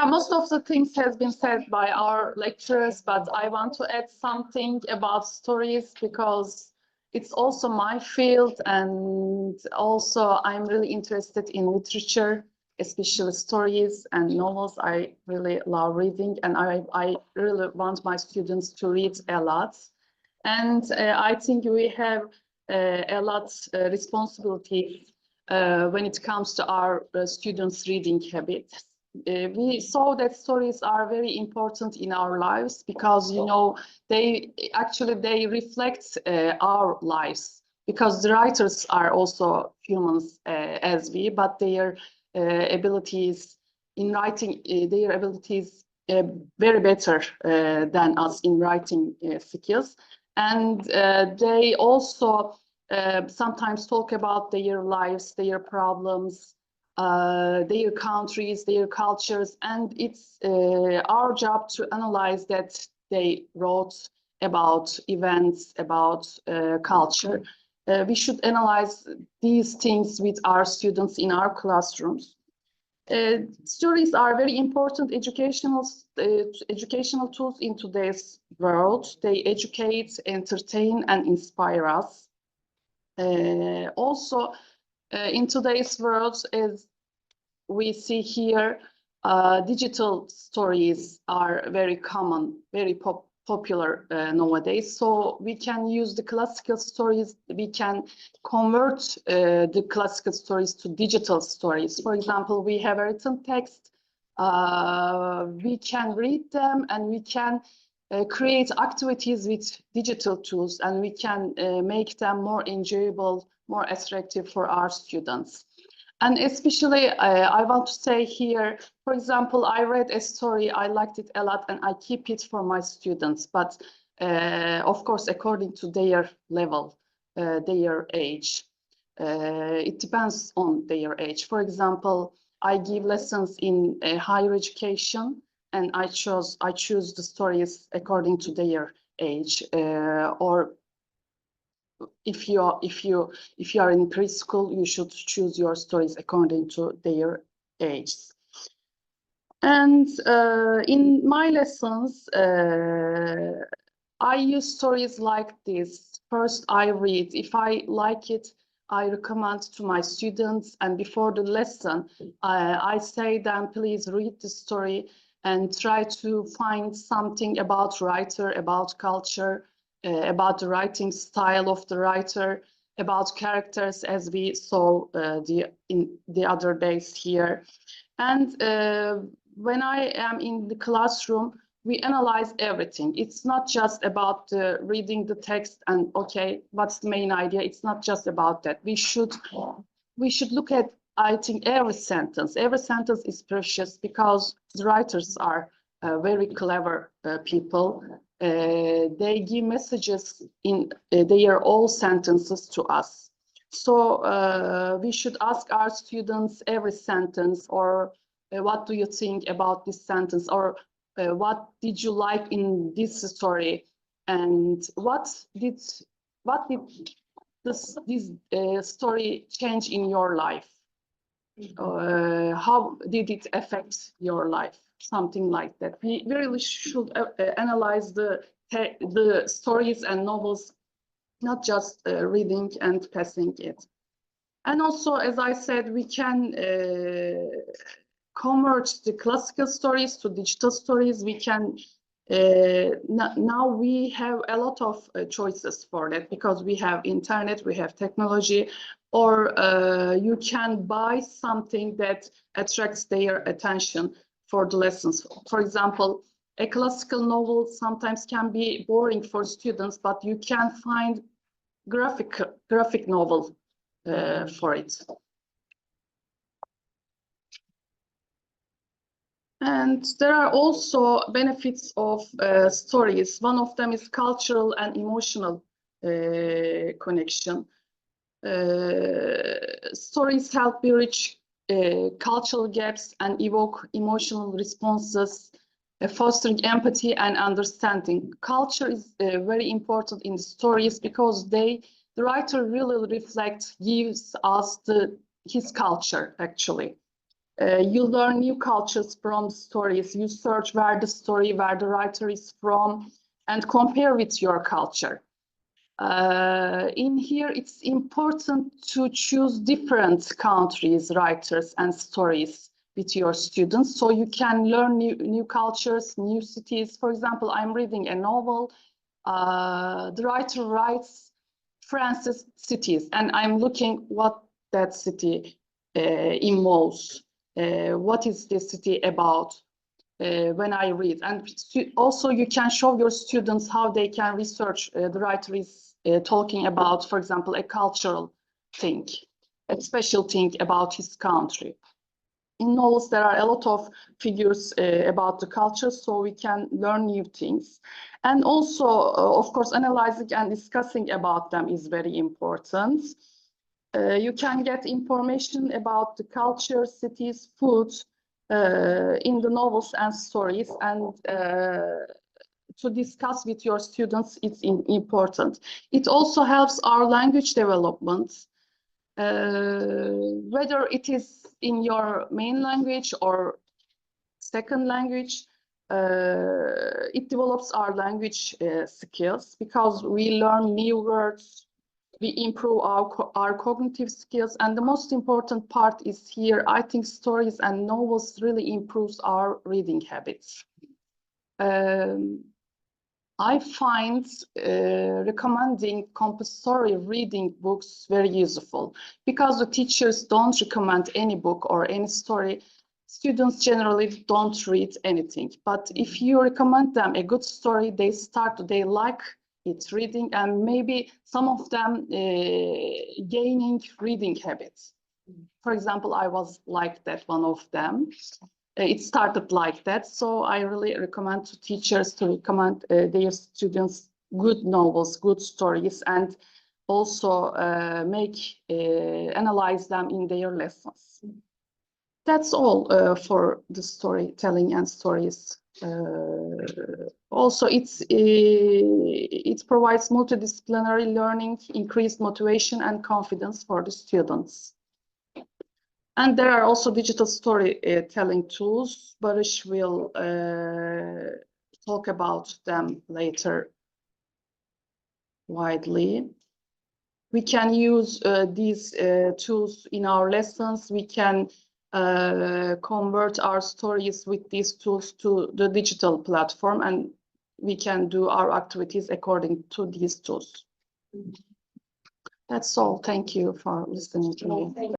Yeah, most of the things has been said by our lecturers, but I want to add something about stories because it's also my field, and also I'm really interested in literature, especially stories and novels. I really love reading, and I really want my students to read a lot. And I think we have a lot responsibility when it comes to our students' reading habits. We saw that stories are very important in our lives because, you know, they reflect our lives, because the writers are also humans as we, but their abilities in writing, their abilities very better than us in writing skills. And they also sometimes talk about their lives, their problems, their countries, their cultures, and it's our job to analyze that they wrote about events, about culture. We should analyze these things with our students in our classrooms. Stories are very important educational tools in today's world. They educate, entertain, and inspire us. Also, in today's world, as we see here, digital stories are very common, very popular nowadays. So we can use the classical stories, we can convert the classical stories to digital stories. For example, we have a written text, we can read them, and we can create activities with digital tools, and we can make them more enjoyable, more attractive for our students. And especially, I want to say here, for example, I read a story, I liked it a lot, and I keep it for my students, but of course, according to their level, their age. It depends on their age. For example, I give lessons in higher education, and I choose the stories according to their age, or if you are in preschool, you should choose your stories according to their age. And in my lessons, I use stories like this. First, I read. If I like it, I recommend to my students. And before the lesson, I say them, please read the story and try to find something about writer, about culture, about the writing style of the writer, about characters, as we saw in the other days here. And when I am in the classroom, we analyze everything. It's not just about reading the text and, okay, what's the main idea? It's not just about that. We should look at, I think, every sentence. Every sentence is precious because the writers are very clever people. They give messages in their all sentences to us. So we should ask our students every sentence, or what do you think about this sentence, or what did you like in this story, and what did this story change in your life? How did it affect your life? Something like that. We really should analyze the stories and novels, not just reading and passing it. And also, as I said, we can convert the classical stories to digital stories. We can now we have a lot of choices for that, because we have internet, we have technology, or you can buy something that attracts their attention for the lessons. For example, a classical novel sometimes can be boring for students, but you can find graphic novel for it. And there are also benefits of stories. One of them is cultural and emotional connection. Stories help bridge cultural gaps and evoke emotional responses, fostering empathy and understanding. Culture is very important in the stories because the writer really gives us his culture, actually. You learn new cultures from stories. You search where the writer is from, and compare with your culture. In here, it's important to choose different countries, writers, and stories with your students, so you can learn new cultures, new cities. For example, I'm reading a novel. The writer writes France's cities, and I'm looking what that city involves. What is the city about when I read? And also you can show your students how they can research. The writer is talking about, for example, a cultural thing, a special thing about his country. In novels, there are a lot of figures about the culture, so we can learn new things. And also, of course, analyzing and discussing about them is very important. You can get information about the culture, cities, food in the novels and stories, and to discuss with your students, it's important. It also helps our language development, whether it is in your main language or second language. It develops our language skills because we learn new words, we improve our cognitive skills, and the most important part is here, I think stories and novels really improves our reading habits. I find recommending compulsory reading books very useful because the teachers don't recommend any book or any story. Students generally don't read anything, but if you recommend them a good story, they like it reading, and maybe some of them gaining reading habits. For example, I was like that, one of them. It started like that, so I really recommend to teachers to recommend their students good novels, good stories, and also analyze them in their lessons. That's all for the storytelling and stories. Also, it provides multidisciplinary learning, increased motivation and confidence for the students. And there are also digital storytelling tools. Barış will talk about them later widely. We can use these tools in our lessons. We can convert our stories with these tools to the digital platform, and we can do our activities according to these tools. That's all. Thank you for listening to me.